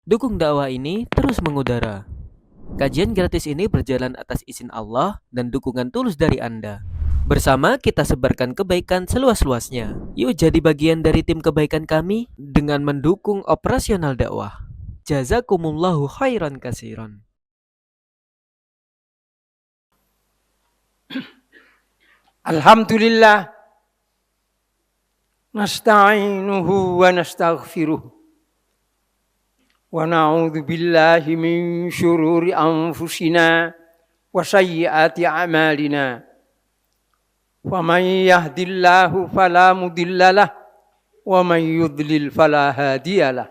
Dukung dakwah ini terus mengudara. Kajian gratis ini berjalan atas izin Allah dan dukungan tulus dari Anda. Bersama kita sebarkan kebaikan seluas-luasnya. Yuk jadi bagian dari tim kebaikan kami dengan mendukung operasional dakwah. Jazakumullahu khairan kasiron. Alhamdulillah nasta'inuhu wa nastaghfiruh wa na'udzu billahi min syururi anfusina wa sayyiati a'malina. Wa may yahdihillahu fala mudhillalah wa may yudlil fala hadiyalah.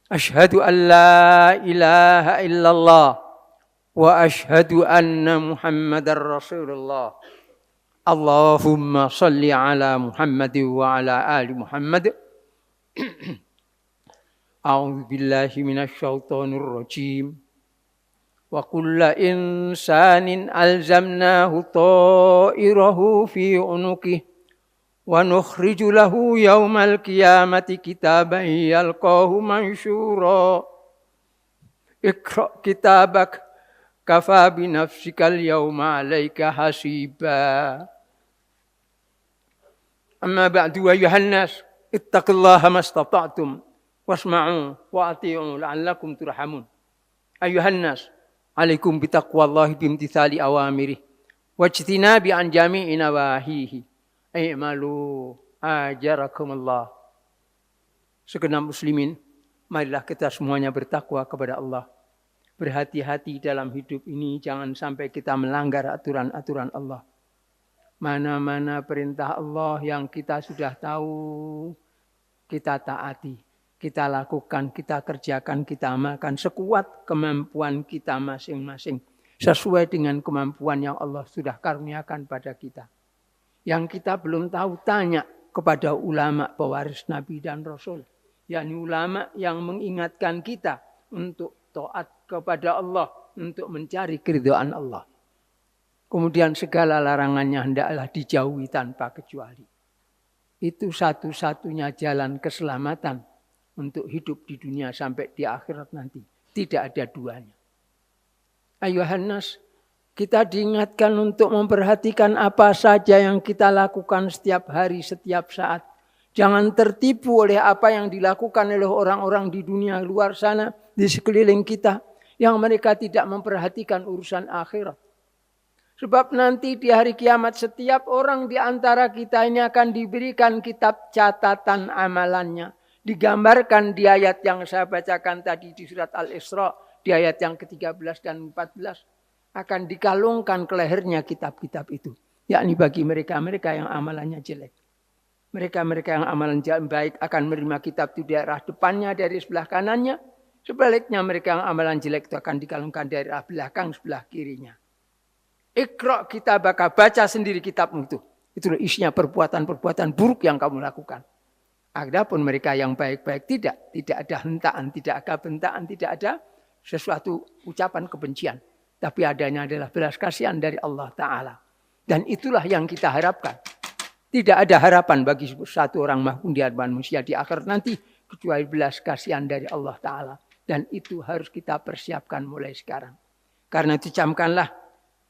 Asyhadu an la ilaha illallah wa asyhadu anna Muhammadar Rasulullah. Allahumma salli ala Muhammad wa ala ali Muhammad. A'udzu billahi minasy syaithanir rajim. Wa kullu insanin alzamnahu ta'irahu fi unuqihi wa nukhriju lahu yaumal qiyamati kitaban yalqahu mansyura. Iqra kitabak kafa bi nafsikal yawma 'alaika hasiba. Amma ba'du ayyuhan nas ittaqullaha mastata'tum wasma'u wa ati'u la'allakum turhamun. Ayyuhan nas alaikum bitaqwallahi bimtithali awamirihi wajtinabi an jami'i nawahihi. I'malu ajarakumullah. Segenap muslimin, marilah kita semuanya bertakwa kepada Allah. Berhati-hati dalam hidup ini, jangan sampai kita melanggar aturan-aturan Allah. Mana-mana perintah Allah yang kita sudah tahu, kita taati, kita lakukan, kita kerjakan, kita amalkan sekuat kemampuan kita masing-masing. Sesuai dengan kemampuan yang Allah sudah karuniakan pada kita. Yang kita belum tahu, tanya kepada ulama pewaris Nabi dan Rasul. yakni ulama yang mengingatkan kita untuk taat kepada Allah, untuk mencari keridhaan Allah. Kemudian segala larangannya hendaklah dijauhi tanpa kecuali. Itu satu-satunya jalan keselamatan untuk hidup di dunia sampai di akhirat nanti. Tidak ada duanya. Ayuhan nas, kita diingatkan untuk memperhatikan apa saja yang kita lakukan setiap hari, setiap saat. Jangan tertipu oleh apa yang dilakukan oleh orang-orang di dunia luar sana, di sekeliling kita, yang mereka tidak memperhatikan urusan akhirat. Sebab nanti di hari kiamat setiap orang di antara kita ini akan diberikan kitab catatan amalannya. Digambarkan di ayat yang saya bacakan tadi di surat Al-Isra, di ayat yang ke-13 dan 14. Akan dikalungkan ke lehernya kitab-kitab itu. Yakni bagi mereka-mereka yang amalannya jelek. Mereka-mereka yang amalan baik akan menerima kitab itu di arah depannya, dari sebelah kanannya. Sebaliknya mereka yang amalan jelek itu akan dikalungkan dari arah belakang, sebelah kirinya. Iqra kitabaka, baca sendiri kitabmu itu. Itu isinya perbuatan-perbuatan buruk yang kamu lakukan. Adapun mereka yang baik-baik tidak ada hentaan, tidak ada bentaan, tidak ada sesuatu ucapan kebencian. Tapi adanya adalah belas kasihan dari Allah Ta'ala. Dan itulah yang kita harapkan. Tidak ada harapan bagi satu orang maupun di manusia di akhir nanti kecuali belas kasihan dari Allah Ta'ala. Dan itu harus kita persiapkan mulai sekarang. Karena dicamkanlah,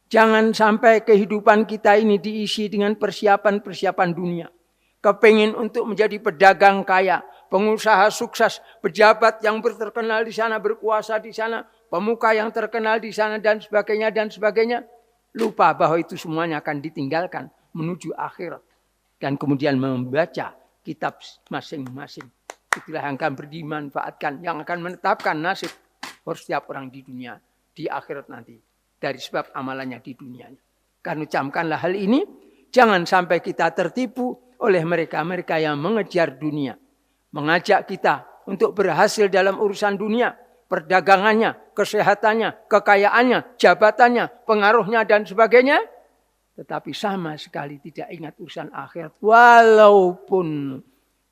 jangan sampai kehidupan kita ini diisi dengan persiapan-persiapan dunia. Kepingin untuk menjadi pedagang kaya, pengusaha sukses, pejabat yang terkenal di sana, berkuasa di sana, pemuka yang terkenal di sana dan sebagainya. Lupa bahwa itu semuanya akan ditinggalkan menuju akhirat. Dan kemudian membaca kitab masing-masing. Itulah yang akan dimanfaatkan, yang akan menetapkan nasib setiap orang di dunia, di akhirat nanti. Dari sebab amalannya di dunianya. Karena ucapkanlah hal ini, jangan sampai kita tertipu oleh mereka-mereka yang mengejar dunia. Mengajak kita untuk berhasil dalam urusan dunia. Perdagangannya, kesehatannya, kekayaannya, jabatannya, pengaruhnya dan sebagainya. Tetapi sama sekali tidak ingat urusan akhirat. Walaupun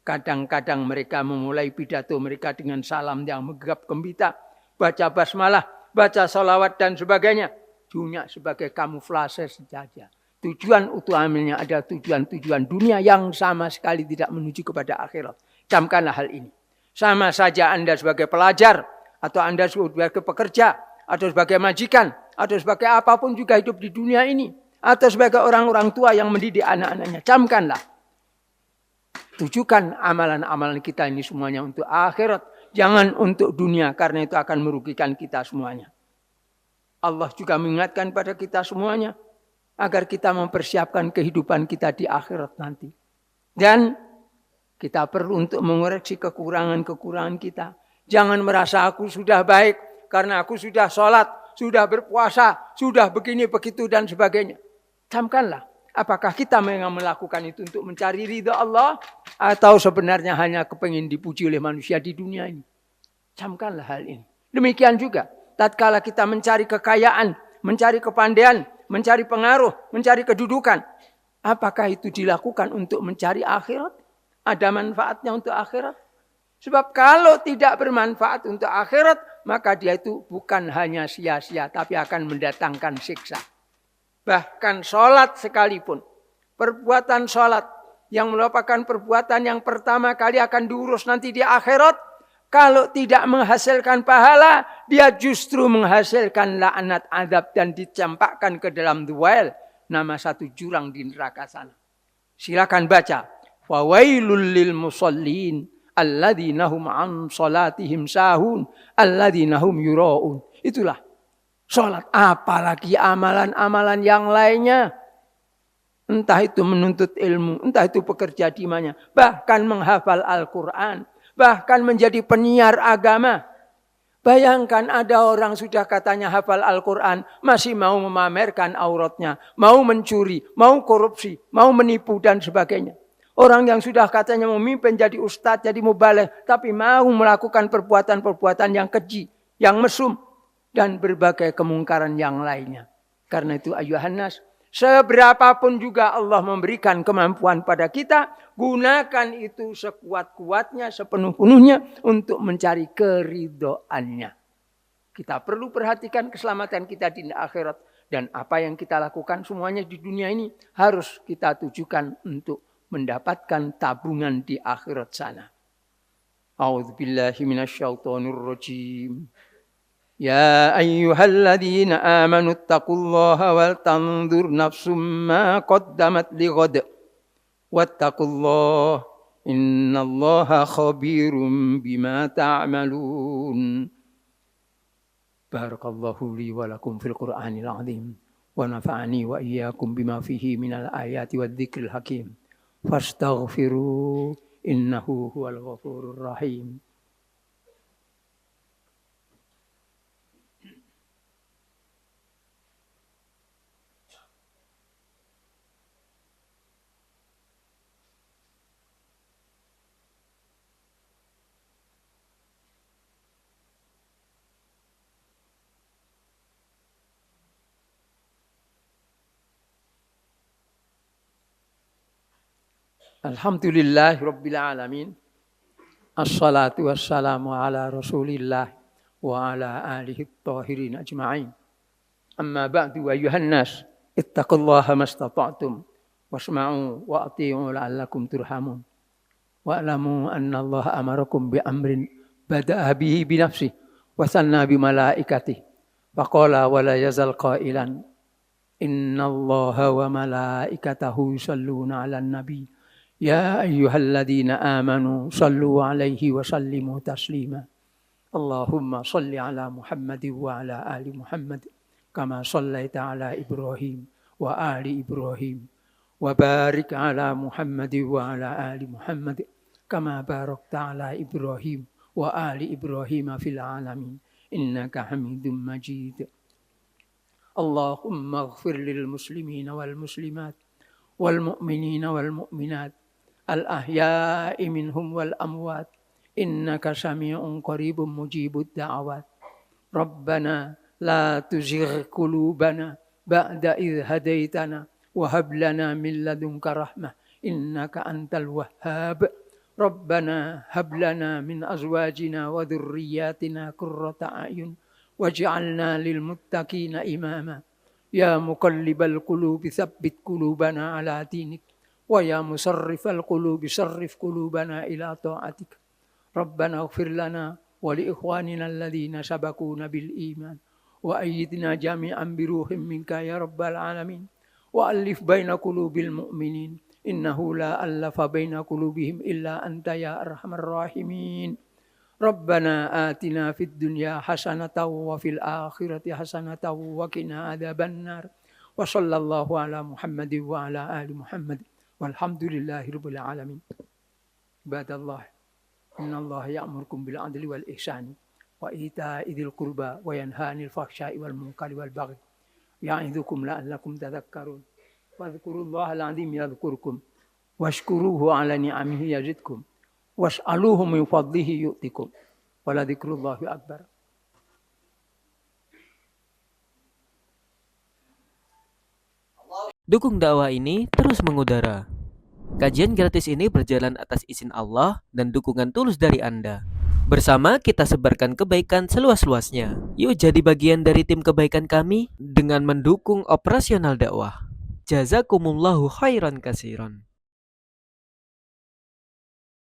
kadang-kadang mereka memulai pidato mereka dengan salam yang menggegap gembira. Baca basmalah, baca salawat dan sebagainya. Dunia sebagai kamuflase saja. Tujuan utamanya adalah tujuan-tujuan dunia yang sama sekali tidak menuju kepada akhirat. Camkanlah hal ini. Sama saja Anda sebagai pelajar, atau Anda sebagai pekerja, atau sebagai majikan, atau sebagai apapun juga hidup di dunia ini, atau sebagai orang-orang tua yang mendidik anak-anaknya. Camkanlah. Tujukan amalan-amalan kita ini semuanya untuk akhirat. Jangan untuk dunia, karena itu akan merugikan kita semuanya. Allah juga mengingatkan pada kita semuanya, agar kita mempersiapkan kehidupan kita di akhirat nanti. Dan kita perlu untuk mengoreksi kekurangan-kekurangan kita. Jangan merasa aku sudah baik, karena aku sudah sholat, sudah berpuasa, sudah begini, begitu, dan sebagainya. Camkanlah, apakah kita memang melakukan itu untuk mencari ridha Allah, atau sebenarnya hanya kepingin dipuji oleh manusia di dunia ini. Camkanlah hal ini. Demikian juga, tatkala kita mencari kekayaan, mencari kepandaian, mencari pengaruh, mencari kedudukan, apakah itu dilakukan untuk mencari akhirat? Ada manfaatnya untuk akhirat? Sebab kalau tidak bermanfaat untuk akhirat, maka dia itu bukan hanya sia-sia, tapi akan mendatangkan siksa. Bahkan sholat sekalipun, perbuatan sholat yang merupakan perbuatan yang pertama kali akan diurus nanti di akhirat, kalau tidak menghasilkan pahala, dia justru menghasilkan laknat, azab, dan dicampakkan ke dalam duel, nama satu jurang di neraka sana. Silakan baca. Fawailul lil musallin alladzina hum an salatihim sahun alladzina hum yuraun. Itulah salat, apalagi amalan-amalan yang lainnya. Entah itu menuntut ilmu, entah itu bekerja di mana, bahkan menghafal Al-Qur'an, bahkan menjadi penyiar agama. Bayangkan ada orang sudah katanya hafal Al-Quran, masih mau memamerkan auratnya, mau mencuri, mau korupsi, mau menipu dan sebagainya. Orang yang sudah katanya memimpin jadi ustadz, jadi mubaligh, tapi mau melakukan perbuatan-perbuatan yang keji, yang mesum, dan berbagai kemungkaran yang lainnya. Karena itu ayuhan nas, seberapapun juga Allah memberikan kemampuan pada kita, gunakan itu sekuat-kuatnya, sepenuh-penuhnya untuk mencari keridhoannya. Kita perlu perhatikan keselamatan kita di akhirat. Dan apa yang kita lakukan semuanya di dunia ini harus kita tujukan untuk mendapatkan tabungan di akhirat sana. A'udzubillahi minasyaitonir rajim. Ya ayyuhalladzina amanu taqullaha wal tanzur nafsum ma qaddamat lighad. Wattaqullaha innallaha khabirum bima ta'malun. Barakallahu li wa lakum fil Qur'anil azim wa nafa'ani wa iyyakum bima fihi minal ayati wadh-dhikril hakim. Fastaghfiru innahu huwal ghafurur rahim. Alhamdulillah Rabbil Alamin. Assalatu wassalamu ala Rasulillah wa ala alihi tahirin ajma'in. Amma ba'du wa ayuhan nas, ittaqullaha mastata'tum wasma'u wa ati'u la'allakum turhamun. Wa'lamu anna Allah amarakum bi amrin bada'a bihi bi nafsihi wa sanna bi malaikatihi. Faqala wa la yazal qailan inna Allaha wa malaikatahu yusalluna 'alan nabi. Ya ayyuhalladzina amanu sallu alaihi wa sallimu taslima. Allahumma salli ala Muhammad wa ala ali Muhammad kama sallaita ala Ibrahim wa ali Ibrahim wa barik ala Muhammad wa ala ali Muhammad kama barakta ala Ibrahim wa ali Ibrahim fil alamin innaka Hamidum Majid. Allahumma ighfir lil muslimina wal muslimat wal mu'minina wal mu'minat al-ahya'i minhum wal amwat innaka sami'un qaribun mujibud da'awat. Rabbana la tuzigh qulubana ba'da idh hadaitana wa hab lana min ladunka rahmah innaka antal wahhab. Rabbana hab lana min azwajina wa dhurriyyatina qurrata a'yun waj'alna lil muttaqina imama. Ya muqallibal qulubi tsabbit qulubana ala dinik. Wa ya musarrifal qulubi sarrif qulubana ila ta'atik. ربنا اغفر لنا ولإخواننا الذين سبقونا بالإيمان وأيدنا جميعا بروح منك يا رب العالمين وألف بين قلوب المؤمنين إنه لا ألف بين قلوبهم إلا أنت يا أرحم الراحمين ربنا آتنا في الدنيا حسنة وفي الآخرة حسنة وقنا عذاب النار وصلى الله على محمد وعلى آل محمد والحمد لله رب العالمين عباد الله إن الله يأمركم بالعدل والإحسان وإيتاء ذي القربى وينهى عن الفحشاء والمنكر والبغي يعظكم لعلكم تذكرون واذكروا الله العظيم يذكركم واشكروه على نعمه يزدكم واسألوه من فضله يؤتكم ولذكر الله أكبر. Dukung dakwah ini terus mengudara. Kajian gratis ini berjalan atas izin Allah dan dukungan tulus dari Anda. Bersama kita sebarkan kebaikan seluas-luasnya. Yuk jadi bagian dari tim kebaikan kami dengan mendukung operasional dakwah. Jazakumullahu khairan kasiran.